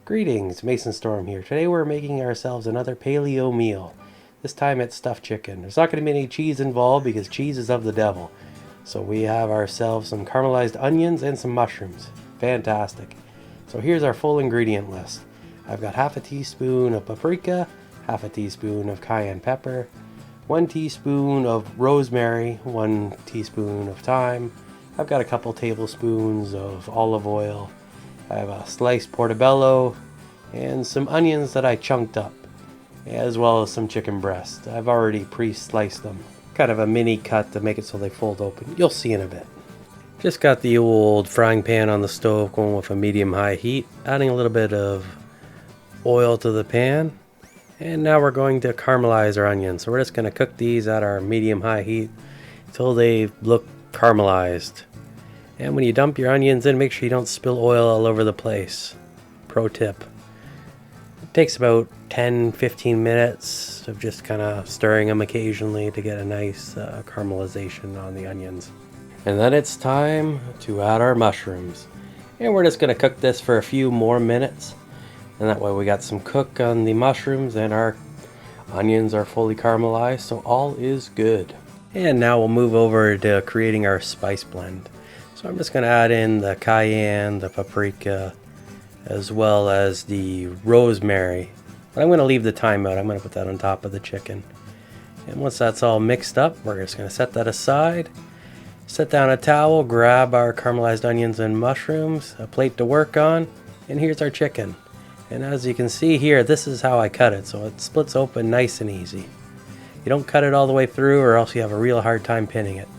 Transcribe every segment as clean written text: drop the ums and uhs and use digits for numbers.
Greetings, Mason Storm here. Today we're making ourselves another paleo meal. This time it's stuffed chicken. There's not going to be any cheese involved because cheese is of the devil. So we have ourselves some caramelized onions and some mushrooms. Fantastic. So here's our full ingredient list. I've got half a teaspoon of paprika, half a teaspoon of cayenne pepper, 1 teaspoon of rosemary, 1 teaspoon of thyme. I've got a couple tablespoons of olive oil. I have a sliced portobello and some onions that I chunked up, as well as some chicken breast. I've already pre-sliced them. Kind of a mini cut to make it so they fold open. You'll see in a bit. Just got the old frying pan on the stove going with a medium-high heat, adding a little bit of oil to the pan. And now we're going to caramelize our onions. So we're just going to cook these at our medium-high heat until they look caramelized. And when you dump your onions in, make sure you don't spill oil all over the place. Pro tip. It takes about 10-15 minutes of just kind of stirring them occasionally to get a nice caramelization on the onions. And then it's time to add our mushrooms. And we're just going to cook this for a few more minutes. And that way we got some cook on the mushrooms and our onions are fully caramelized, so all is good. And now we'll move over to creating our spice blend. So I'm just going to add in the cayenne, the paprika, as well as the rosemary. But I'm going to leave the thyme out. I'm going to put that on top of the chicken. And once that's all mixed up, we're just going to set that aside. Set down a towel, grab our caramelized onions and mushrooms, a plate to work on, and here's our chicken. And as you can see here, this is how I cut it, so it splits open nice and easy. You don't cut it all the way through or else you have a real hard time pinning it.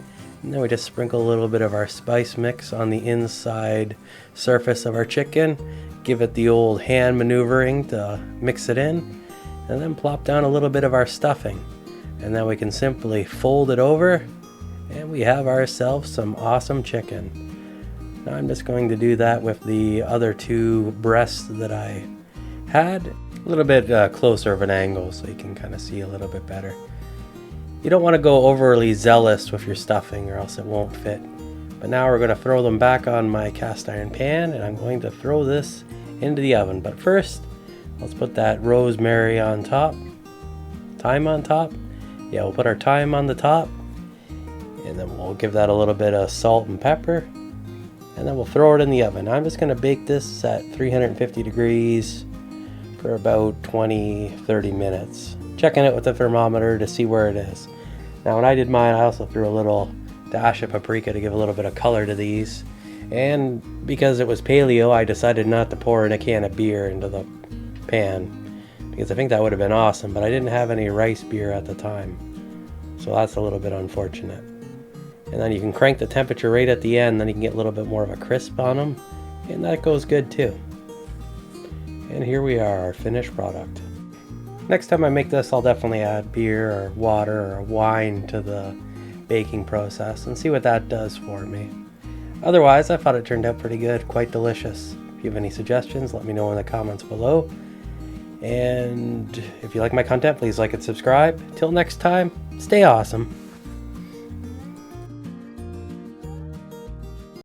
And then we just sprinkle a little bit of our spice mix on the inside surface of our chicken. Give it the old hand maneuvering to mix it in. And then plop down a little bit of our stuffing. And then we can simply fold it over. And we have ourselves some awesome chicken. Now I'm just going to do that with the other 2 breasts that I had. A little bit closer of an angle so you can kind of see a little bit better. You don't want to go overly zealous with your stuffing or else it won't fit. But now we're going to throw them back on my cast iron pan and I'm going to throw this into the oven. But first, let's put that rosemary on top, thyme on top. Yeah, we'll put our thyme on the top and then we'll give that a little bit of salt and pepper and then we'll throw it in the oven. I'm just going to bake this at 350 degrees for about 20-30 minutes. Checking it with the thermometer to see where it is. Now when I did mine, I also threw a little dash of paprika to give a little bit of color to these. And because it was paleo, I decided not to pour in a can of beer into the pan, because I think that would have been awesome, but I didn't have any rice beer at the time. So that's a little bit unfortunate. And then you can crank the temperature right at the end, then you can get a little bit more of a crisp on them, and that goes good too. And here we are, our finished product. Next time I make this, I'll definitely add beer or water or wine to the baking process and see what that does for me. Otherwise, I thought it turned out pretty good, quite delicious. If you have any suggestions, let me know in the comments below. And if you like my content, please like and subscribe. Till next time, stay awesome.